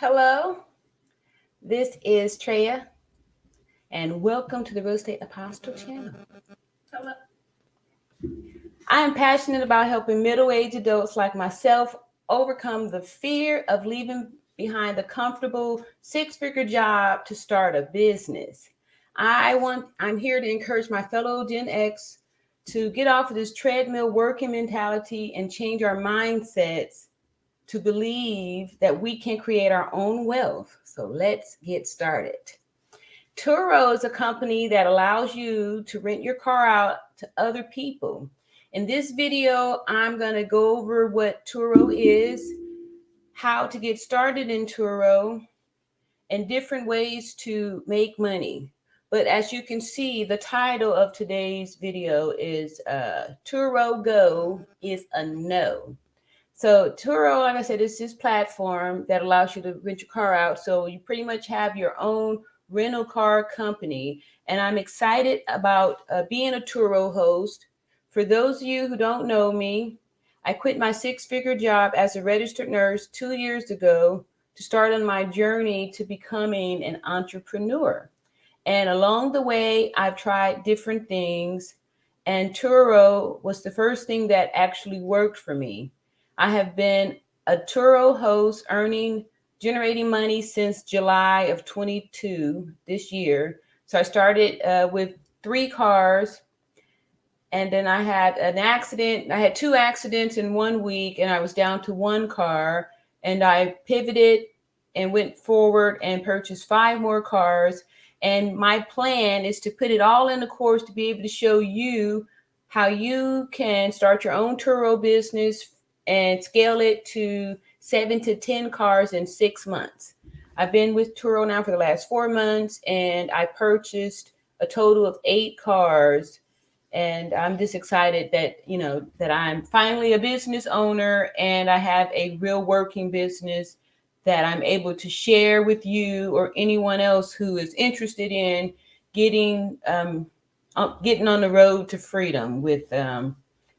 Hello, this is Treya, and welcome to the Real Estate Apostle channel. Hello. I am passionate about helping middle-aged adults like myself overcome the fear of leaving behind the comfortable six-figure job to start a business. I'm here to encourage my fellow Gen X to get off of this treadmill working mentality and change our mindsets to believe that we can create our own wealth. So let's get started. Turo is a company that allows you to rent your car out to other people. In this video, I'm going to go over what Turo is, how to get started in Turo, and different ways to make money. But as you can see, the title of today's video is Turo Go is a No. So Turo, like I said, is this platform that allows you to rent your car out. So you pretty much have your own rental car company. And I'm excited about being a Turo host. For those of you who don't know me, I quit my six-figure job as a registered nurse 2 years ago to start on my journey to becoming an entrepreneur. And along the way, I've tried different things. And Turo was the first thing that actually worked for me. I have been a Turo host generating money since July of 22 this year. So I started with 3 cars, and then I had an accident. I had 2 accidents in 1 week, and I was down to 1 car, and I pivoted and went forward and purchased 5 more cars. And my plan is to put it all in the course to be able to show you how you can start your own Turo business and scale it to 7 to 10 cars in 6 months. I've been with Turo now for the last 4 months, and I purchased a total of 8 cars. And I'm just excited that I'm finally a business owner and I have a real working business that I'm able to share with you or anyone else who is interested in getting on the road to freedom with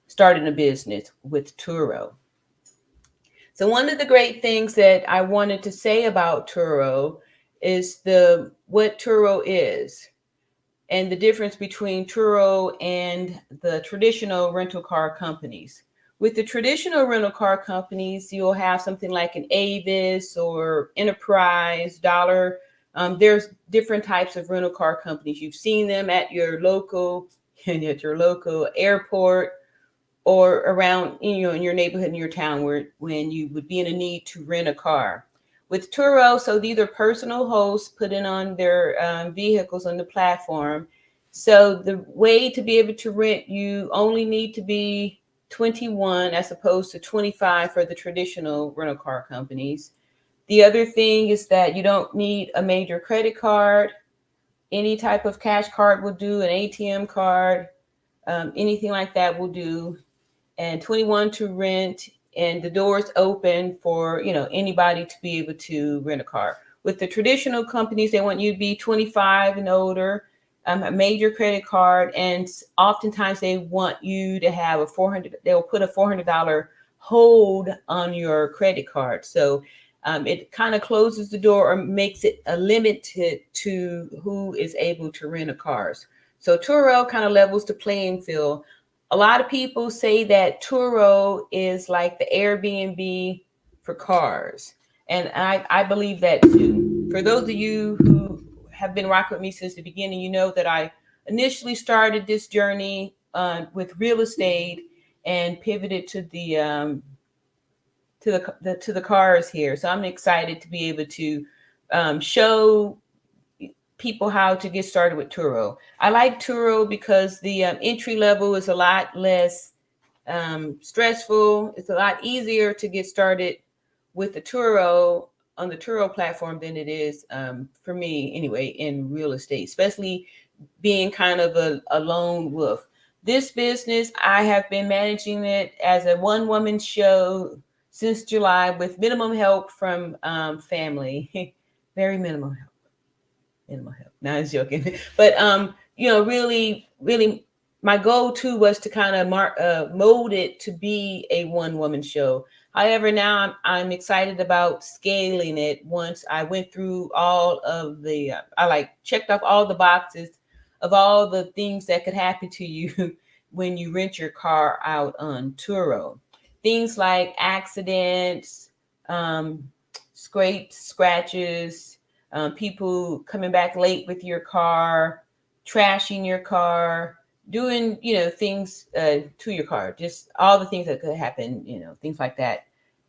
starting a business with Turo. So one of the great things that I wanted to say about Turo is what Turo is and the difference between Turo and the traditional rental car companies. With the traditional rental car companies, you'll have something like an Avis or Enterprise, Dollar. There's different types of rental car companies. You've seen them at your local airport, or around, in your neighborhood, in your town, when you would be in a need to rent a car. With Turo, so these are personal hosts putting on their vehicles on the platform. So the way to be able to rent, you only need to be 21 as opposed to 25 for the traditional rental car companies. The other thing is that you don't need a major credit card. Any type of cash card will do, an ATM card, anything like that will do. And 21 to rent, and the doors open for anybody to be able to rent a car. With the traditional companies, they want you to be 25 and older, a major credit card, and oftentimes they want you to have they'll put a $400 hold on your credit card. So it kind of closes the door or makes it a limit to who is able to rent a cars. So Turo kind of levels the playing field. A lot of people say that Turo is like the Airbnb for cars. And I believe that too. For those of you who have been rocking with me since the beginning, you know that I initially started this journey with real estate and pivoted to the cars here. So I'm excited to be able to show people how to get started with Turo. I like Turo because the entry level is a lot less stressful. It's a lot easier to get started with the Turo on the Turo platform than it is for me anyway in real estate, especially being kind of a lone wolf. This business, I have been managing it as a one-woman show since July with minimum help from family, very minimal help. No, I was joking. But really, really my goal too was to kind of mold it to be a one woman show. However, now I'm excited about scaling it. Once I went through all of the, I like checked off all the boxes of all the things that could happen to you when you rent your car out on Turo. Things like accidents, um, scrapes, scratches, people coming back late with your car, trashing your car, doing things to your car, just all the things that could happen, things like that,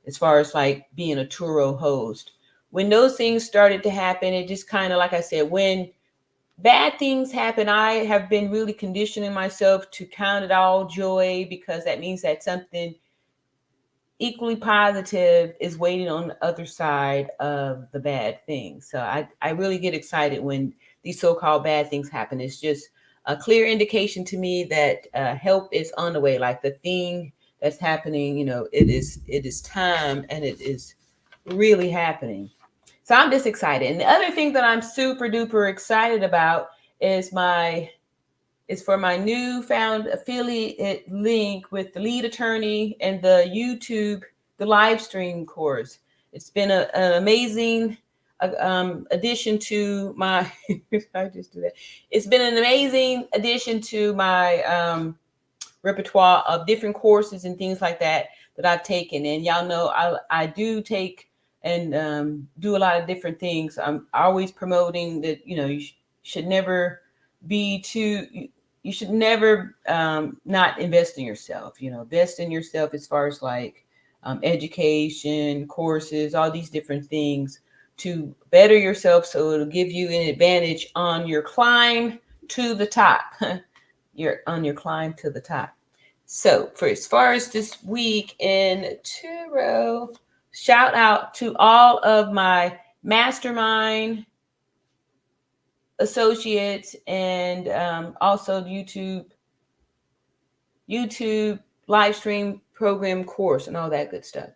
as far as like being a Turo host. When those things started to happen, it just kind of, like I said, when bad things happen, I have been really conditioning myself to count it all joy, because that means that something equally positive is waiting on the other side of the bad thing. So I really get excited when these so-called bad things happen. It's just a clear indication to me that help is on the way. Like the thing that's happening, it is time, and it is really happening. So I'm just excited. And the other thing that I'm super duper excited about is for my newfound affiliate link with the lead attorney and the YouTube, the live stream course. It's been an amazing addition to my, I just do that. It's been an amazing addition to my repertoire of different courses and things like that I've taken. And y'all know I do take and do a lot of different things. I'm always promoting that, you should never be too, you should never not invest in yourself. Invest in yourself as far as like education, courses, all these different things to better yourself, so it'll give you an advantage on your climb to the top. You're on your climb to the top. So for as far as this week in Turo, shout out to all of my mastermind associates, and also YouTube live stream program course and all that good stuff.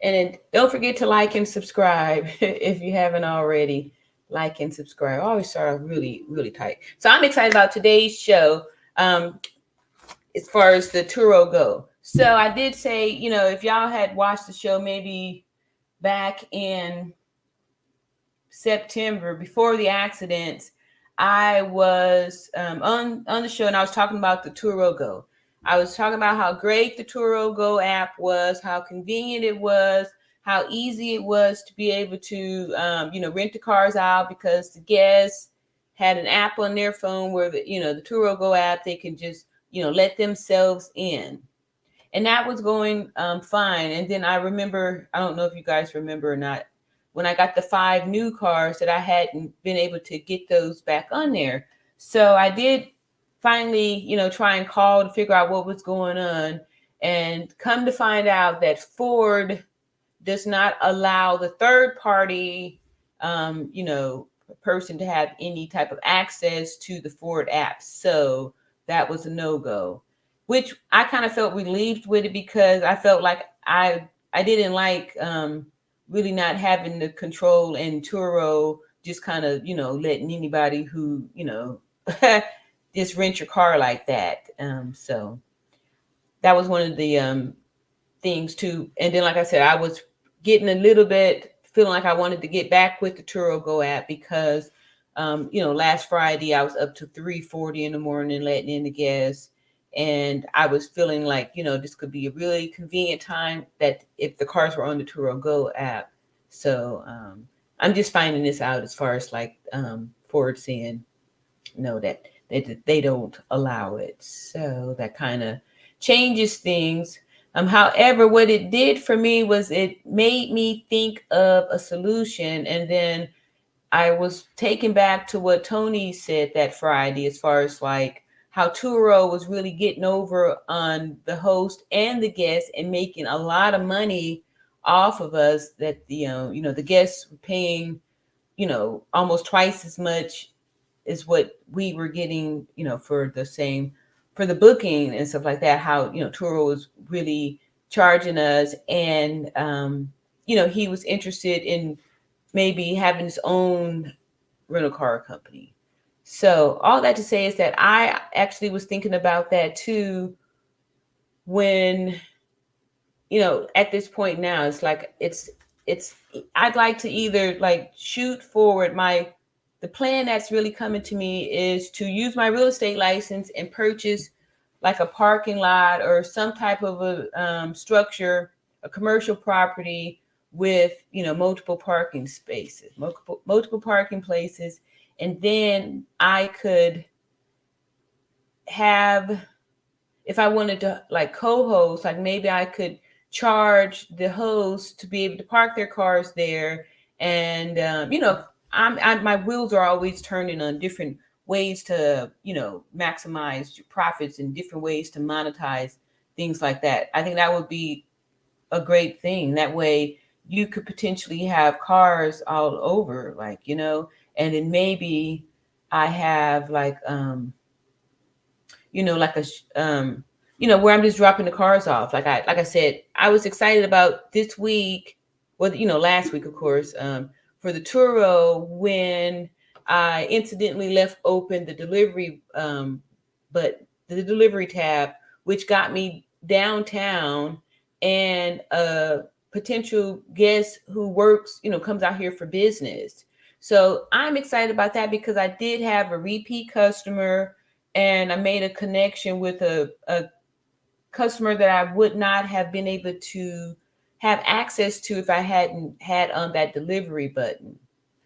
And then don't forget to like and subscribe if you haven't already. Like and subscribe. I always start off really, really tight. So I'm excited about today's show as far as the Turo go. So I did say, if y'all had watched the show maybe back in September before the accidents, I was on the show, and I was talking about the Turo Go. I was talking about how great the Turo Go app was, how convenient it was, how easy it was to be able to, rent the cars out, because the guests had an app on their phone where the Turo Go app, they can just, let themselves in. And that was going fine. And then I remember, I don't know if you guys remember or not, when I got the 5 new cars that I hadn't been able to get those back on there. So I did finally, try and call to figure out what was going on, and come to find out that Ford does not allow the third party, person to have any type of access to the Ford app. So that was a no-go, which I kind of felt relieved with it, because I felt like I didn't like really not having the control, and Turo just kind of, letting anybody who, just rent your car like that. So that was one of the things too. And then, like I said, I was getting a little bit feeling like I wanted to get back with the Turo Go app, because, last Friday I was up to 3:40 in the morning letting in the guests. And I was feeling like, this could be a really convenient time that if the cars were on the Turo Go app. So I'm just finding this out as far as like Ford saying no, that they don't allow it. So that kind of changes things. However, what it did for me was it made me think of a solution. And then I was taken back to what Tony said that Friday, as far as like how Turo was really getting over on the host and the guests and making a lot of money off of us, that the guests were paying, almost twice as much as what we were getting, for the booking and stuff like that. How, Turo was really charging us, and he was interested in maybe having his own rental car company. So all that to say is that I actually was thinking about that too when, at this point now, it's like it's I'd like to either like shoot forward. The plan that's really coming to me is to use my real estate license and purchase like a parking lot or some type of a structure, a commercial property with multiple parking spaces, multiple parking places, and then I could have, if I wanted to like co-host, like maybe I could charge the host to be able to park their cars there. And, my wheels are always turning on different ways to, maximize your profits and different ways to monetize things like that. I think that would be a great thing. That way you could potentially have cars all over, like, and then maybe I have like, like where I'm just dropping the cars off. Like I said, I was excited about this week, well, last week, of course, for the Turo, when I incidentally left open the delivery, but the delivery tab, which got me downtown, and a potential guest who works, comes out here for business. So I'm excited about that because I did have a repeat customer, and I made a connection with a customer that I would not have been able to have access to if I hadn't had on that delivery button.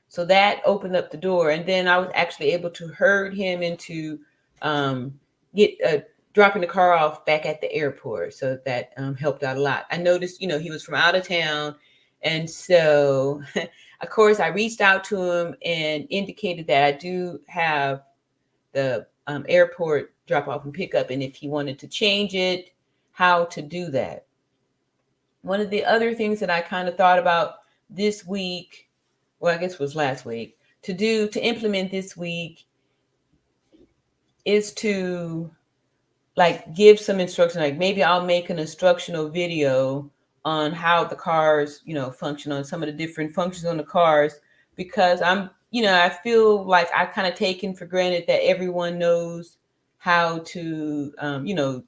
So that opened up the door, and then I was actually able to herd him into get dropping the car off back at the airport. So that helped out a lot. I noticed, he was from out of town, and so of course I reached out to him and indicated that I do have the airport drop off and pick up, and if he wanted to change it, how to do that. One of the other things that I kind of thought about this week, well, I guess it was last week, to implement this week is to like give some instruction. Like maybe I'll make an instructional video on how the cars, function, on some of the different functions on the cars, because I feel like I've kind of taken for granted that everyone knows how to,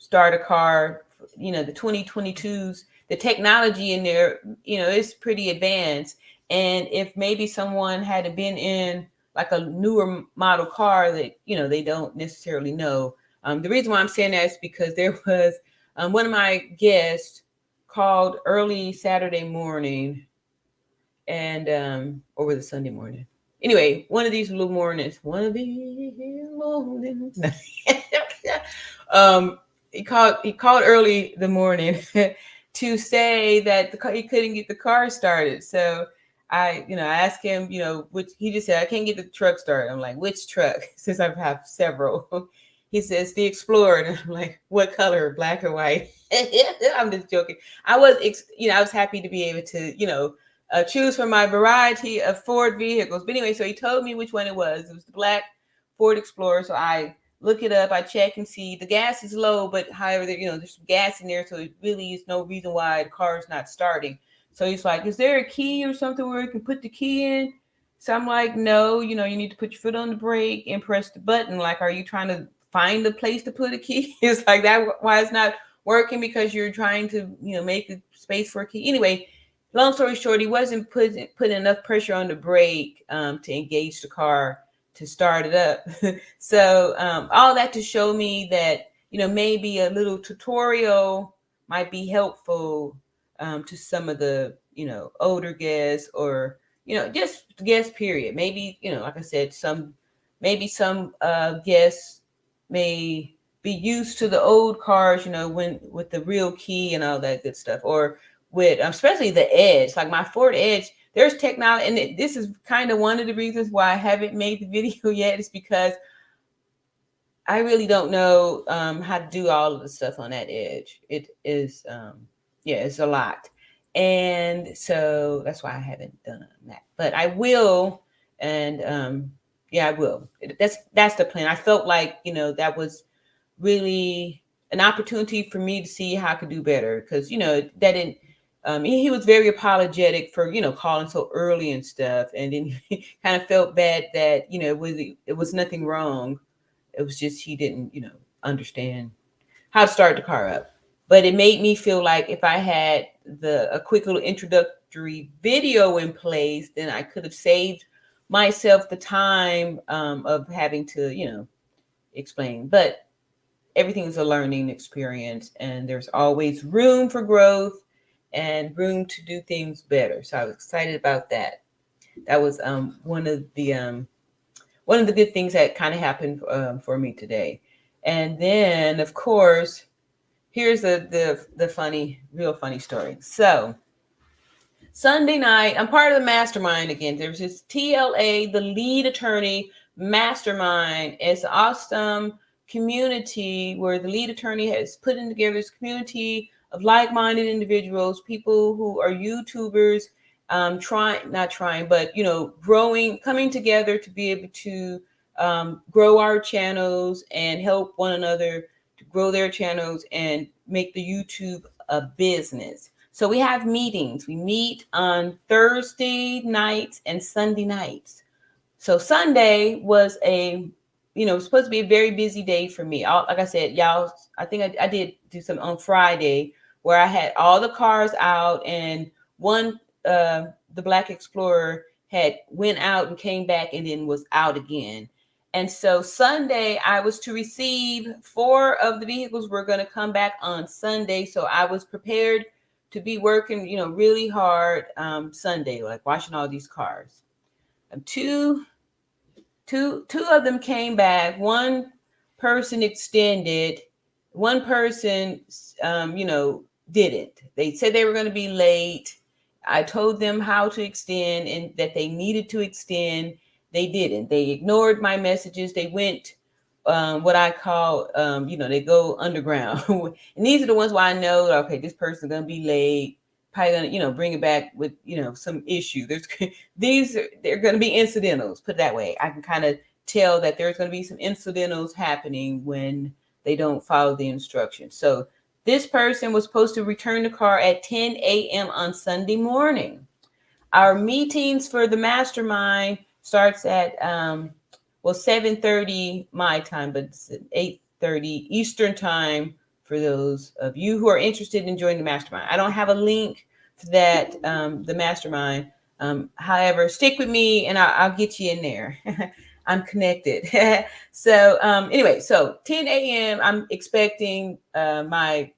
start a car. The 2022s, the technology in there, is pretty advanced. And if maybe someone had been in like a newer model car that, they don't necessarily know. The reason why I'm saying that is because there was one of my guests called early Saturday morning, and or was it Sunday morning? Anyway, one of these little mornings, he called early the morning to say that he couldn't get the car started. So I asked him, which he just said, I can't get the truck started. I'm like, which truck? Since I have several. He says the Explorer. And I'm like, what color? Black or white? I'm just joking. I was happy to be able to, choose from my variety of Ford vehicles. But anyway, so he told me which one it was. It was the black Ford Explorer. So I look it up, I check and see the gas is low, but however, there's some gas in there, so it really is no reason why the car is not starting. So he's like, is there a key or something where you can put the key in? So I'm like, no, you need to put your foot on the brake and press the button. Like, are you trying to find a place to put a key? It's like that why it's not working, because you're trying to, make a space for a key. Anyway, long story short, he wasn't putting enough pressure on the brake to engage the car to start it up. So all that to show me that, maybe a little tutorial might be helpful to some of the, older guests, or, just guests, period. Maybe, like I said, some guests may be used to the old cars, when with the real key and all that good stuff, or with especially the Edge, like my Ford Edge. There's technology, and this is kind of one of the reasons why I haven't made the video yet, is because I really don't know how to do all of the stuff on that Edge. It is, it's a lot. And so that's why I haven't done that, but I will. And I will. That's the plan. I felt like, that was really an opportunity for me to see how I could do better, because, that didn't, he was very apologetic for, calling so early and stuff. And then he kind of felt bad that, it was nothing wrong. It was just he didn't, understand how to start the car up. But it made me feel like if I had a quick little introductory video in place, then I could have saved myself the time of having to, explain. But everything is a learning experience, and there's always room for growth and room to do things better. So I was excited about that. That was one of the good things that kind of happened for me today. And then, of course, here's the funny, real funny story. So Sunday night, I'm part of the mastermind again. There's this TLA, the lead attorney mastermind. It's an awesome community where the lead attorney has put in together this community of like-minded individuals, people who are YouTubers, growing, coming together to be able to grow our channels and help one another to grow their channels and make the YouTube a business. So we have meetings. We meet on Thursday nights and Sunday nights. So Sunday was supposed to be a very busy day for me. Like I said, y'all, I think I did do some on Friday where I had all the cars out, and one, the Black Explorer had went out and came back and then was out again. And so Sunday I was to receive 4 of the vehicles were going to come back on Sunday. So I was prepared to be working, really hard Sunday, like washing all these cars. Two of them came back. One person extended. One person, didn't. They said they were going to be late. I told them how to extend and that they needed to extend. They didn't. They ignored my messages. They went what I call, they go underground. And these are the ones where I know, okay, this person's going to be late, probably going to, bring it back with, some issue. They're going to be incidentals, put it that way. I can kind of tell that there's going to be some incidentals happening when they don't follow the instructions. So this person was supposed to return the car at 10 a.m. on Sunday morning. Our meetings for the mastermind starts at 7:30 my time, but it's at 8:30 Eastern time for those of you who are interested in joining the mastermind. I don't have a link for that, the mastermind. However, stick with me and I'll get you in there. I'm connected. So anyway, so 10 a.m. I'm expecting my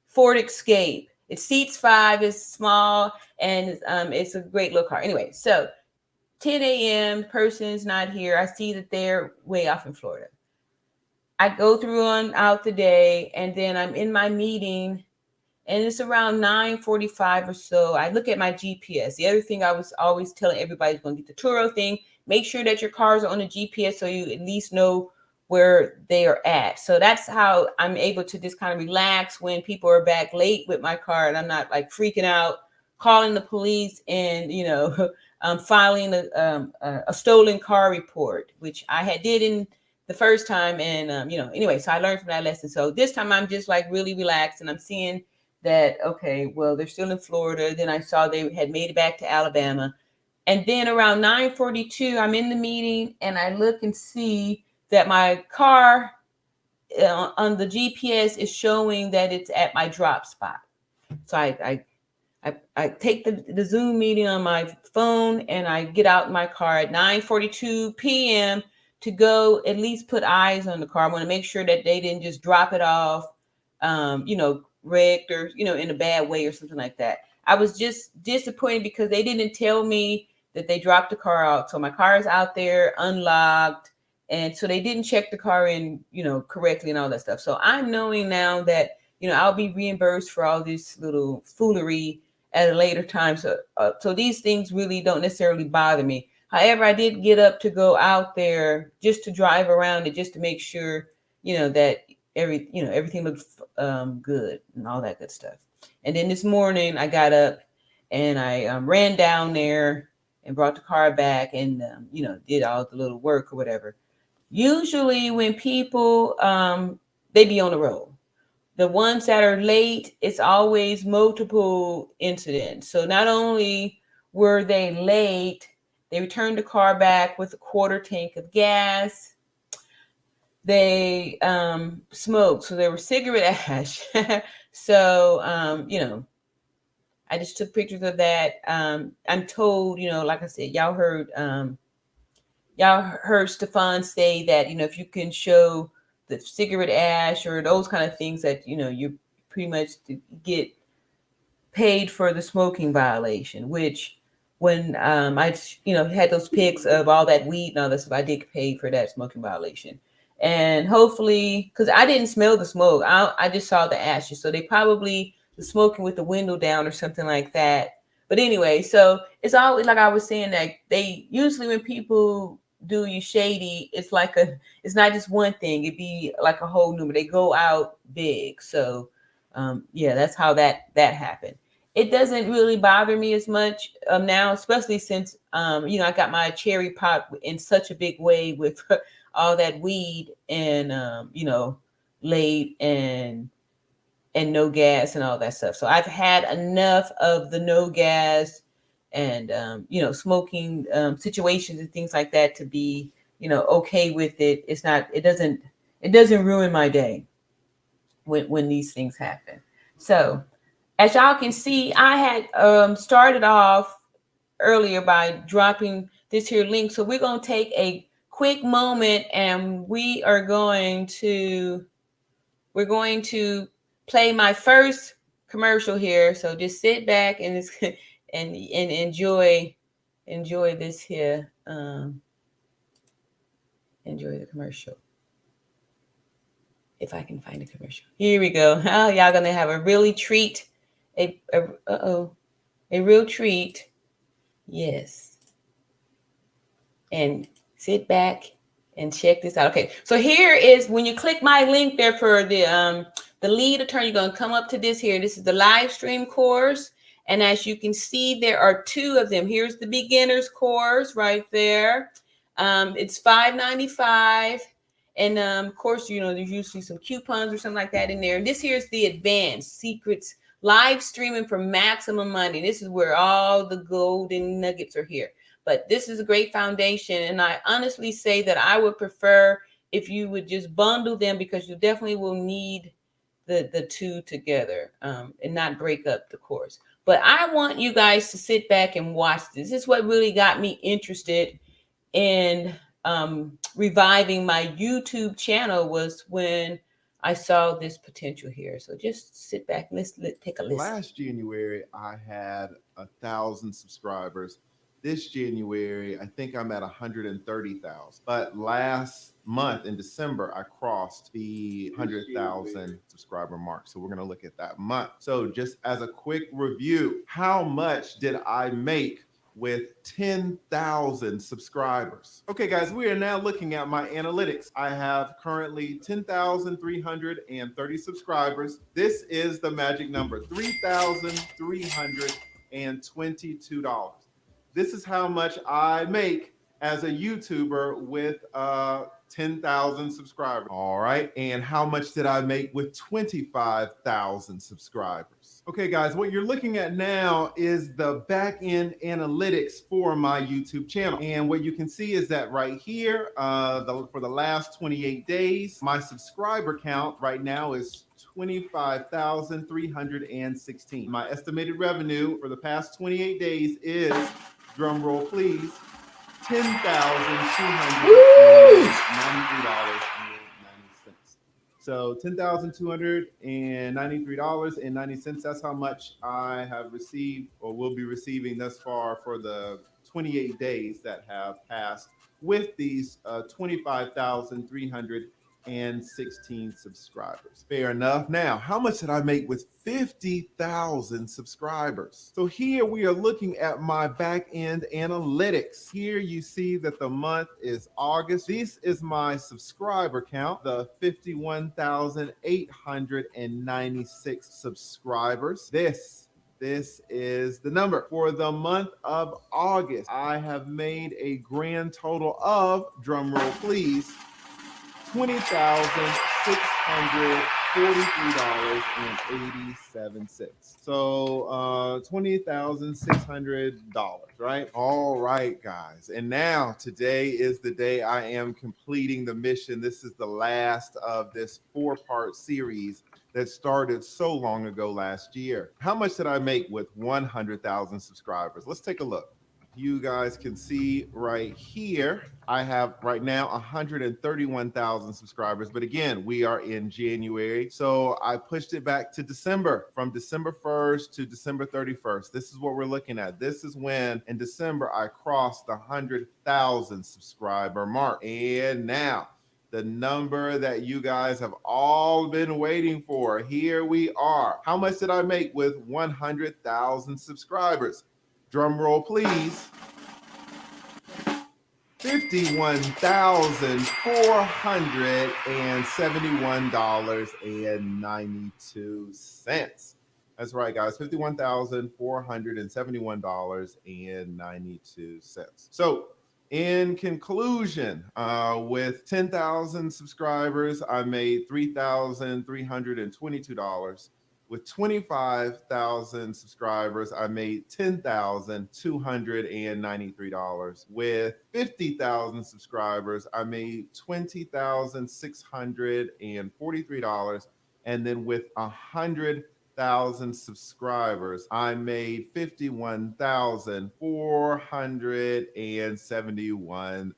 Ford Escape. It seats 5, it's small, and it's a great little car. Anyway, so 10 a.m., person's not here. I see that they're way off in Florida. I go through on out the day, and then I'm in my meeting, and it's around 9:45 or so. I look at my GPS. The other thing I was always telling everybody is going to get the Turo thing. Make sure that your cars are on the GPS so you at least know where they are at. So that's how I'm able to just kind of relax when people are back late with my car, and I'm not like freaking out, calling the police and, filing a stolen car report, which I did in the first time. And, anyway, so I learned from that lesson. So this time I'm just like really relaxed, and I'm seeing that, okay, well, they're still in Florida. Then I saw they had made it back to Alabama. And then around 9:42, I'm in the meeting, and I look and see that my car on the GPS is showing that it's at my drop spot. So I take the Zoom meeting on my phone, and I get out in my car at 9:42 p.m. to go at least put eyes on the car. I want to make sure that they didn't just drop it off, wrecked or, in a bad way or something like that. I was just disappointed because they didn't tell me that they dropped the car out. So my car is out there unlocked. And so they didn't check the car in, correctly and all that stuff. So I'm knowing now that, I'll be reimbursed for all this little foolery at a later time. So these things really don't necessarily bother me. However, I did get up to go out there just to drive around it, just to make sure, that everything looked good and all that good stuff. And then this morning I got up and I ran down there and brought the car back and, did all the little work or whatever. Usually when people, they be on the road. the ones that are late, it's always multiple incidents. So not only were they late, they returned the car back with a quarter tank of gas. They smoked, so there was cigarette ash. So I just took pictures of that. I'm told, like I said, y'all heard Stefan say that, if you can show the cigarette ash or those kind of things, that you pretty much get paid for the smoking violation. Which, when I had those pics of all that weed and all this stuff, I did get paid for that smoking violation. And hopefully, because I didn't smell the smoke, I just saw the ashes. So they probably was smoking with the window down or something like that. But anyway, so it's always like I was saying, that they usually, when people do you shady, it's not just one thing. It'd be like a whole number. They go out big. So yeah, that's how that happened. It doesn't really bother me as much now, especially since I got my cherry pop in such a big way with all that weed and laid and no gas and all that stuff. So I've had enough of the no gas and smoking situations and things like that to be okay with it. It doesn't ruin my day when these things happen. So as y'all can see, I had started off earlier by dropping this here link. So we're going to take a quick moment, and we're going to play my first commercial here. So just sit back and and enjoy this here. Enjoy the commercial. If I can find a commercial. Here we go. Oh, y'all gonna have a really treat. A real treat. Yes. And sit back and check this out. Okay, so here is, when you click my link there for the lead attorney, you're gonna come up to this here. This is the live stream course, and as you can see, there are two of them. Here's the beginner's course right there. It's $5.95, and of course, there's usually some coupons or something like that in there. And this here is the advanced secrets live streaming for maximum money. This is where all the golden nuggets are here. But this is a great foundation, and I honestly say that I would prefer if you would just bundle them, because you definitely will need the two together and not break up the course. But I want you guys to sit back and watch this. This is what really got me interested in reviving my YouTube channel, was when I saw this potential here. So just sit back and let's take a listen. Last January, I had 1,000 subscribers. This January, I think I'm at 130,000. But last month in December, I crossed the 100,000 subscriber mark. So we're going to look at that month. So just as a quick review, how much did I make with 10,000 subscribers? Okay, guys, we are now looking at my analytics. I have currently 10,330 subscribers. This is the magic number, $3,322. This is how much I make as a YouTuber with 10,000 subscribers. All right. And how much did I make with 25,000 subscribers? Okay, guys, what you're looking at now is the back end analytics for my YouTube channel. And what you can see is that right here, for the last 28 days, my subscriber count right now is 25,316. My estimated revenue for the past 28 days is, drum roll please, $10,293.90. So $10,293.90. That's how much I have received or will be receiving thus far for the 28 days that have passed with these 25,316 subscribers. Fair enough. Now, how much did I make with 50,000 subscribers? So here we are looking at my back end analytics. Here you see that the month is August. This is my subscriber count, the 51,896 subscribers. This is the number. For the month of August, I have made a grand total of, drum roll please, $20,600. $43.87. So $20,600, right? All right, guys. And now today is the day I am completing the mission. This is the last of this 4-part series that started so long ago last year. How much did I make with 100,000 subscribers? Let's take a look. You guys can see right here, I have right now 131,000 subscribers. But again, we are in January. So I pushed it back to December, from December 1st to December 31st. This is what we're looking at. This is when in December I crossed the 100,000 subscriber mark. And now, the number that you guys have all been waiting for. Here we are. How much did I make with 100,000 subscribers? Drum roll, please. $51,471.92. That's right, guys. $51,471.92. So, in conclusion, with 10,000 subscribers, I made $3,322. With 25,000 subscribers, I made $10,293. With 50,000 subscribers, I made $20,643. And then with 100,000 subscribers, I made $51,471.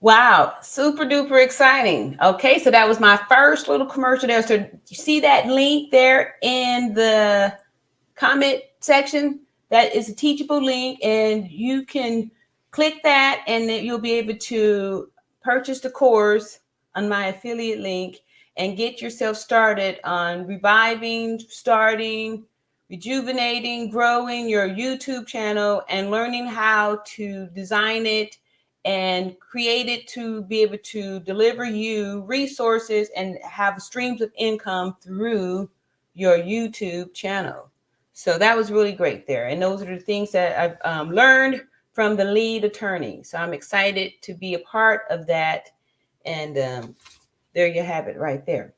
Wow, super duper exciting. Okay, so that was my first little commercial there. So you see that link there in the comment section? That is a teachable link, and you can click that, and then you'll be able to purchase the course on my affiliate link and get yourself started on reviving, starting, rejuvenating, growing your YouTube channel, and learning how to design it and create it to be able to deliver you resources and have streams of income through your YouTube channel. So that was really great there. And those are the things that I've learned from the lead attorney. So I'm excited to be a part of that. And there you have it right there.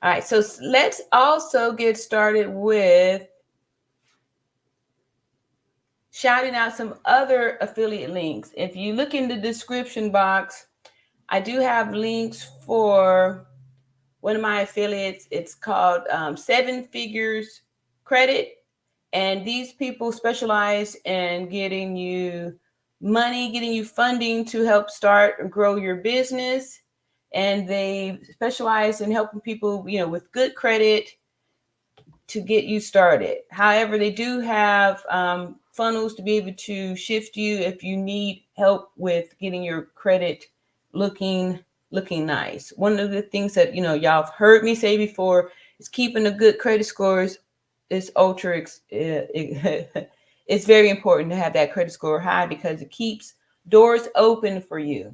All right, so let's also get started with shouting out some other affiliate links. If you look in the description box, I do have links for one of my affiliates. It's called 7 Figures Credit. And these people specialize in getting you money, getting you funding to help start and grow your business. And they specialize in helping people, with good credit to get you started. However, they do have funnels to be able to shift you if you need help with getting your credit looking nice. One of the things that y'all have heard me say before is keeping a good credit scores is it's very important to have that credit score high because it keeps doors open for you.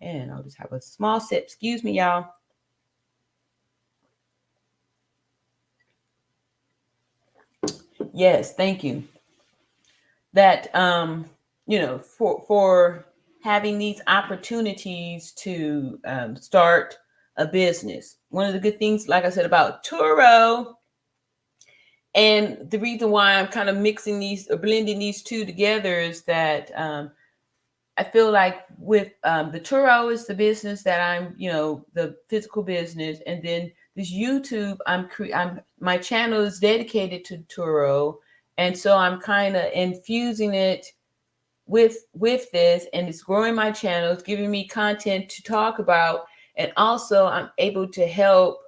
And I'll just have a small sip. Excuse me, y'all. Yes, thank you. That for having these opportunities to start a business. One of the good things, like I said, about Turo, and the reason why I'm kind of mixing these or blending these two together is that I feel like with the Turo is the business that I'm, the physical business, and then this YouTube, my channel is dedicated to Turo, and so I'm kind of infusing it with this, and it's growing my channel. It's giving me content to talk about, and also I'm able to help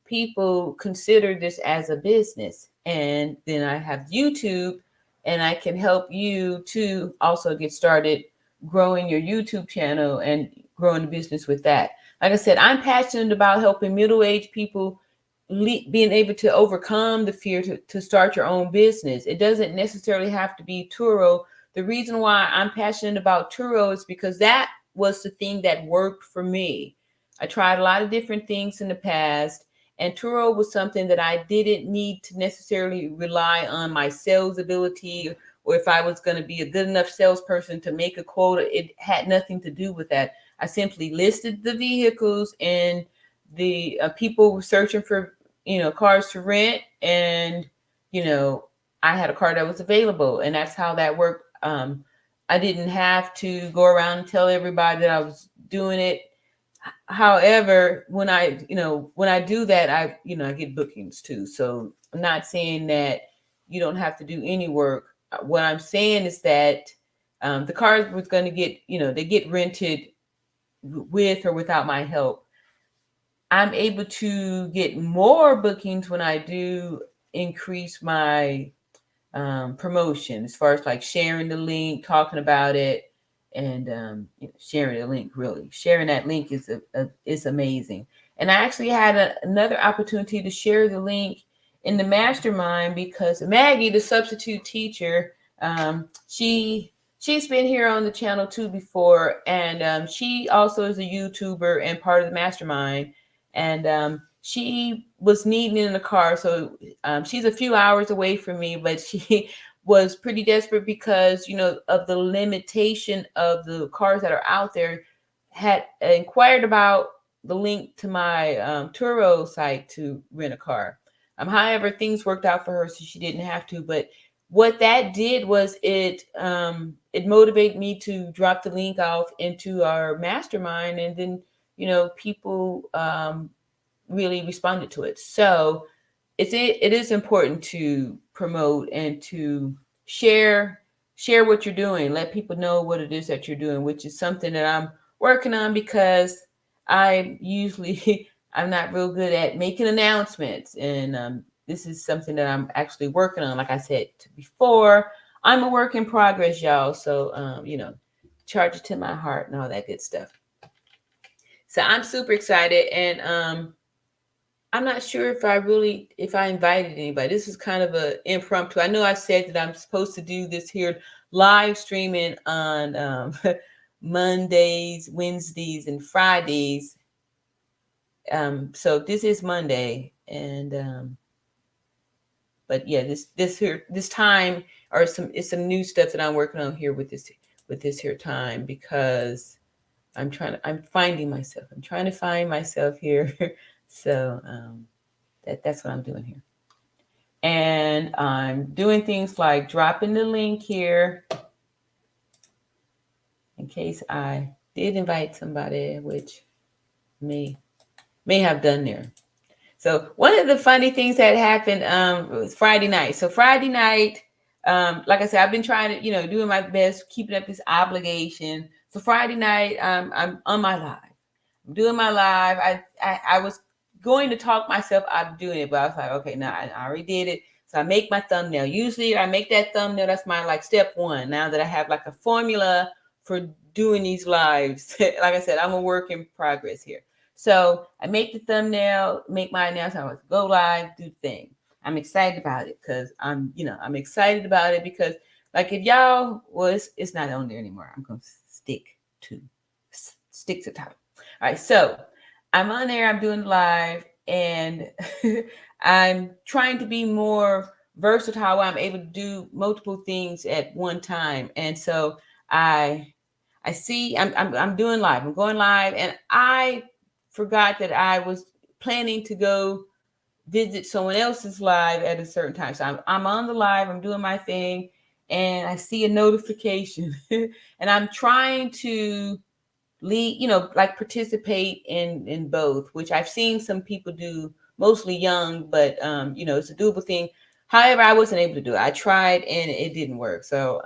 people consider this as a business. And then I have YouTube, and I can help you to also get started growing your YouTube channel and growing the business with that. Like I said, I'm passionate about helping middle-aged people being able to overcome the fear to start your own business. It doesn't necessarily have to be Turo. The reason why I'm passionate about Turo is because that was the thing that worked for me. I tried a lot of different things in the past, and Turo was something that I didn't need to necessarily rely on my sales ability or if I was going to be a good enough salesperson to make a quota. It had nothing to do with that. I simply listed the vehicles, and the people were searching for, cars to rent, and, I had a car that was available, and that's how that worked. I didn't have to go around and tell everybody that I was doing it. However, when I do that, I get bookings too. So I'm not saying that you don't have to do any work. What I'm saying is that the cars was going to get, they get rented with or without my help. I'm able to get more bookings when I do increase my promotion, as far as like sharing the link, talking about it, and sharing the link. Really, sharing that link is amazing. And I actually had another opportunity to share the link in the mastermind, because Maggie, the substitute teacher, she's been here on the channel too before, and she also is a YouTuber and part of the mastermind. And she was needing in the car, so she's a few hours away from me, but she was pretty desperate because, of the limitation of the cars that are out there. Had inquired about the link to my Turo site to rent a car. However, things worked out for her, so she didn't have to. But what that did was it motivated me to drop the link off into our mastermind, and then people really responded to it. So it is important to promote and to share what you're doing. Let people know what it is that you're doing, which is something that I'm working on, because I usually I'm not real good at making announcements, and this is something that I'm actually working on. Like I said before, I'm a work in progress, y'all. So charge it to my heart and all that good stuff. So I'm super excited, and I'm not sure if I invited anybody. This is kind of a impromptu. I know I said that I'm supposed to do this here live streaming on Mondays, Wednesdays, and Fridays. So this is Monday, and but yeah, this time, or it's some new stuff that I'm working on here with this here time, because I'm finding myself. I'm trying to find myself here. So that's what I'm doing here. And I'm doing things like dropping the link here in case I did invite somebody, which may have done there. So one of the funny things that happened was Friday night. So Friday night, like I said, I've been trying to, doing my best, keeping up this obligation. So Friday night, I'm on my live. I'm doing my live. I was going to talk myself out of doing it, but I was like, okay, no, I already did it. So I make my thumbnail. Usually I make that thumbnail. That's my like step one. Now that I have like a formula for doing these lives, like I said, I'm a work in progress here. So I make the thumbnail, make my announcement. I was go live, do the thing. I'm excited about it because I'm excited about it because, like, if y'all it's not on there anymore. I'm gonna stick to the title. All right, so I'm on there. I'm doing live, and I'm trying to be more versatile. I'm able to do multiple things at one time, and so I see I'm doing live. I'm going live, and I forgot that I was planning to go visit someone else's live at a certain time. So I'm on the live, I'm doing my thing, and I see a notification and I'm trying to lead, like participate in both, which I've seen some people do, mostly young, but it's a doable thing. However, I wasn't able to do it. I tried and it didn't work. So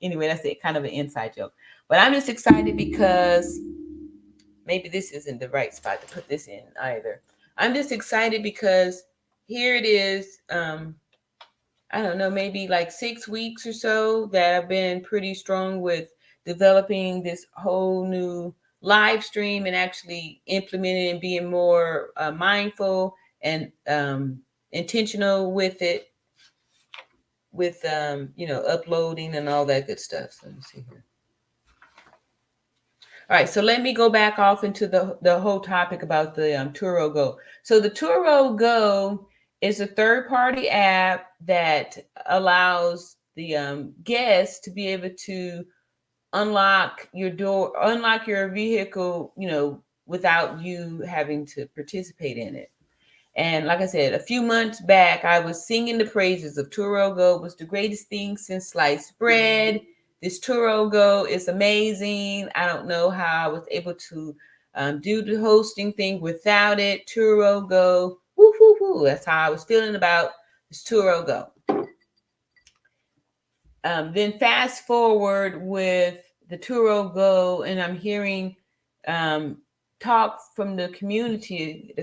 anyway, that's it, kind of an inside joke. But I'm just excited because maybe this isn't the right spot to put this in either. I'm just excited because here it is. I don't know, maybe like 6 weeks or so that I've been pretty strong with developing this whole new live stream and actually implementing and being more mindful and intentional with it, with uploading and all that good stuff. So let me see here. All right, so let me go back off into the whole topic about the Turo Go. So the Turo Go is a third-party app that allows guests to be able to unlock your door, unlock your vehicle, without you having to participate in it. And like I said, a few months back, I was singing the praises of Turo Go. It was the greatest thing since sliced bread. This Turo Go is amazing. I don't know how I was able to do the hosting thing without it. Turo Go, woo, woo, woo. That's how I was feeling about this Turo Go. Then fast forward with the Turo Go, and I'm hearing talk from the community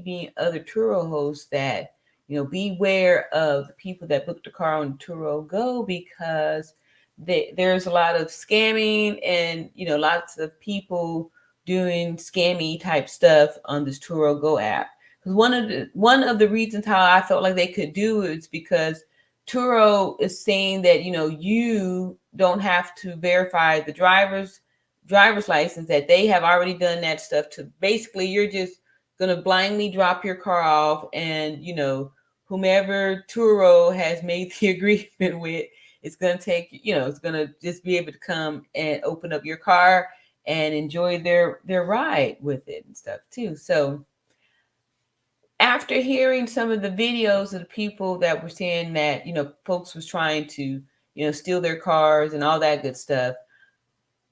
being other Turo hosts that, beware of the people that book the car on Turo Go, because there's a lot of scamming and, lots of people doing scammy type stuff on this Turo Go app. Because one of the reasons how I felt like they could do it is because Turo is saying that, you don't have to verify the driver's license, that they have already done that stuff. To basically, you're just going to blindly drop your car off, and whomever Turo has made the agreement with, it's going to take, it's going to just be able to come and open up your car and enjoy their ride with it and stuff too. So after hearing some of the videos of the people that were saying that, folks was trying to, steal their cars and all that good stuff,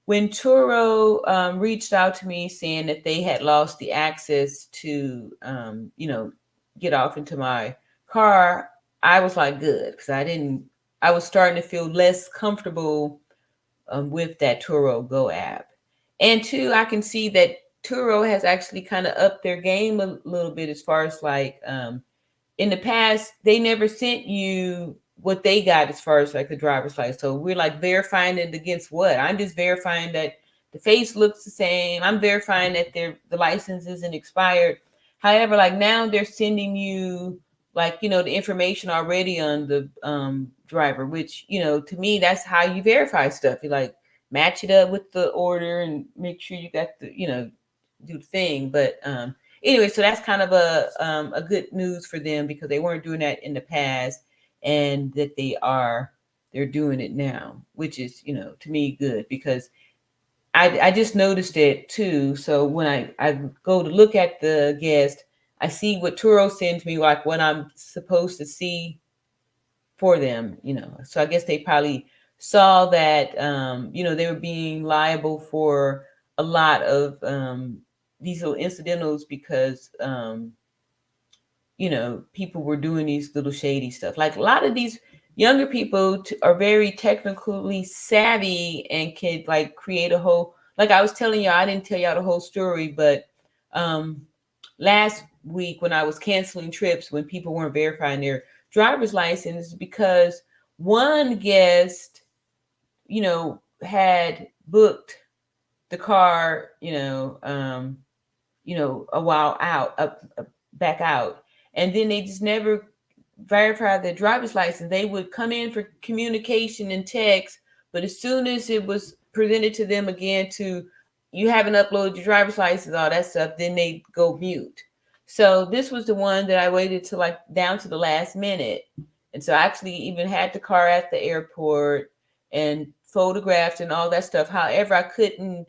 when Turo reached out to me saying that they had lost the access to, get off into my car, I was like, good, because I was starting to feel less comfortable with that Turo Go app. And two, I can see that Turo has actually kind of upped their game a little bit, as far as like, in the past, they never sent you what they got as far as like the driver's license. So we're like verifying it against what? I'm just verifying that the face looks the same. I'm verifying that the license isn't expired. However, like now they're sending you like, the information already on the driver, which, to me, that's how you verify stuff. You like match it up with the order and make sure you got the, do the thing. But anyway, so that's kind of a good news for them, because they weren't doing that in the past, and that they're doing it now, which is, to me, good, because I just noticed it too. So when I go to look at the guest, I see what Turo sends me, like what I'm supposed to see for them, So I guess they probably saw that, they were being liable for a lot of these little incidentals, because, people were doing these little shady stuff. Like a lot of these younger people are very technically savvy and can like create a whole, like I was telling y'all, I didn't tell y'all the whole story, but last week when I was canceling trips when people weren't verifying their driver's license, because one guest, had booked the car, a while out, back out, and then they just never verified their driver's license. They would come in for communication and text, but as soon as it was presented to them again to, you haven't uploaded your driver's license, all that stuff, then they go mute. So this was the one that I waited to like down to the last minute. And so I actually even had the car at the airport and photographed and all that stuff. However, I couldn't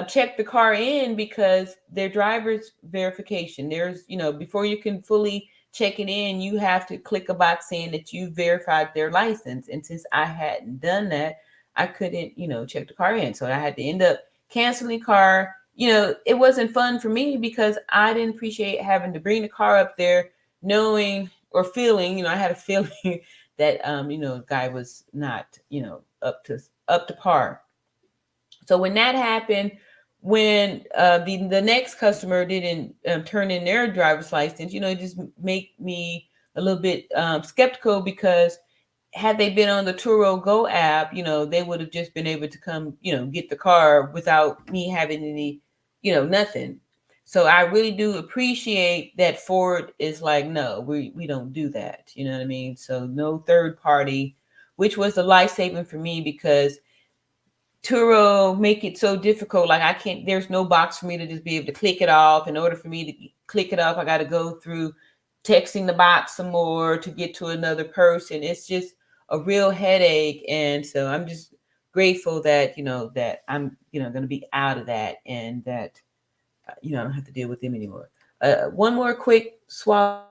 check the car in, because their driver's verification, there's, before you can fully check it in, you have to click a box saying that you verified their license. And since I hadn't done that, I couldn't, check the car in. So I had to end up canceling car. It wasn't fun for me, because I didn't appreciate having to bring the car up there knowing or feeling, I had a feeling that, the guy was not, up to par. So when that happened, when the next customer didn't turn in their driver's license, it just make me a little bit skeptical, because had they been on the Turo Go app, they would have just been able to come, get the car without me having any, nothing. So I really do appreciate that Ford is like, no, we don't do that. You know what I mean? So no third party, which was a life saving for me, because Turo make it so difficult. Like I can't, there's no box for me to just be able to click it off. In order for me to click it off, I got to go through texting the box some more to get to another person. It's just a real headache. And so I'm just grateful that, that I'm, going to be out of that, and that, I don't have to deal with them anymore. One more quick swallow.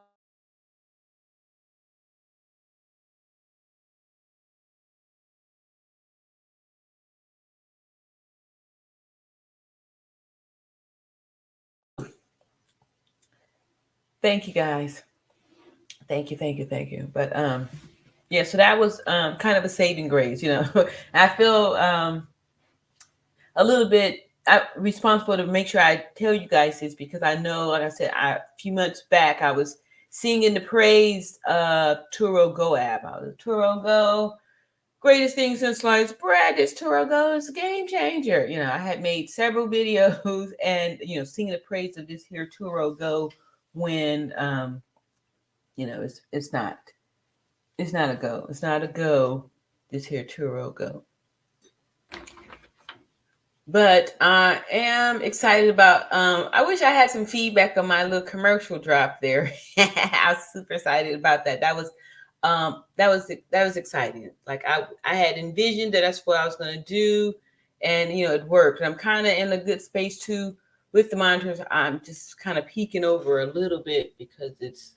Thank you guys. Thank you, thank you, thank you. But yeah, so that was kind of a saving grace. I feel a little bit responsible to make sure I tell you guys this, because I know, like I said, a few months back I was singing the praise of Turo Go app. I was Turo Go, greatest thing since sliced bread. This Turo Go is a game changer. I had made several videos and singing the praise of this here Turo Go, when it's not a go. It's not a go. This here Turo Go. But I am excited about. I wish I had some feedback on my little commercial drop there. I was super excited about that. That was exciting. Like I had envisioned that that's what I was going to do, and it worked. And I'm kind of in a good space too with the monitors. I'm just kind of peeking over a little bit because it's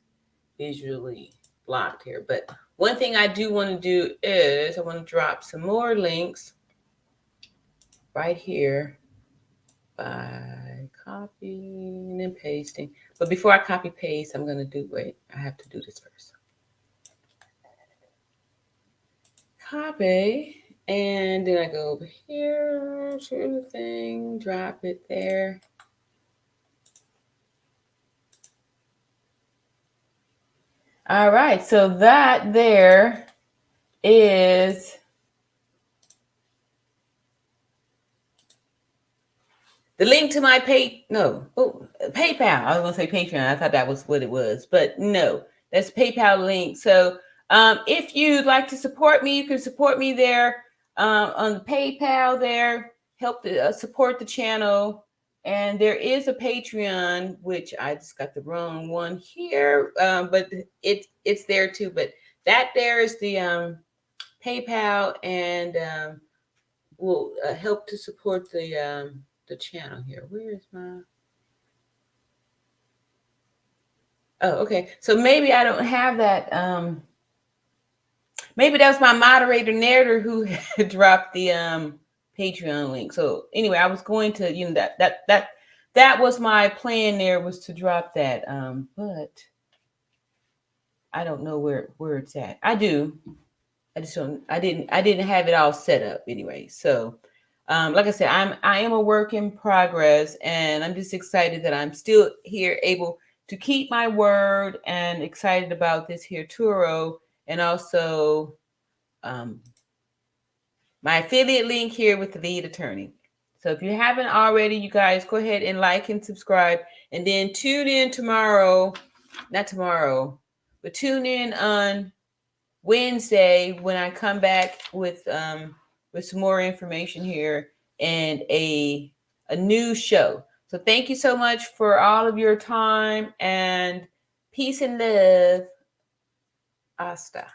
visually blocked here. But one thing I do want to do is I want to drop some more links right here by copying and pasting. But before I copy paste, I'm going to I have to do this first. Copy, and then I go over here to the thing, drop it there. All right, so that there is the link to my PayPal. I was going to say Patreon. I thought that was what it was, but no, that's PayPal link. So if you'd like to support me, you can support me there on the PayPal there. Help to support the channel. And there is a Patreon, which I just got the wrong one here, but it's there too. But that there is the PayPal, and will help to support the channel here. Where is my? Oh, okay. So maybe I don't have that. Maybe that was my moderator narrator who had dropped the Patreon link. So anyway, I was going to, that was my plan there, was to drop that. But I don't know where it's at. I do. I just don't. I didn't have it all set up anyway. So like I said, I am a work in progress, and I'm just excited that I'm still here, able to keep my word, and excited about this here Turo, and also my affiliate link here with the lead attorney. So if you haven't already, you guys go ahead and like and subscribe, and then tune in tomorrow, not tomorrow, but tune in on Wednesday when I come back with some more information here and a new show. So thank you so much for all of your time, and peace and love. Hasta.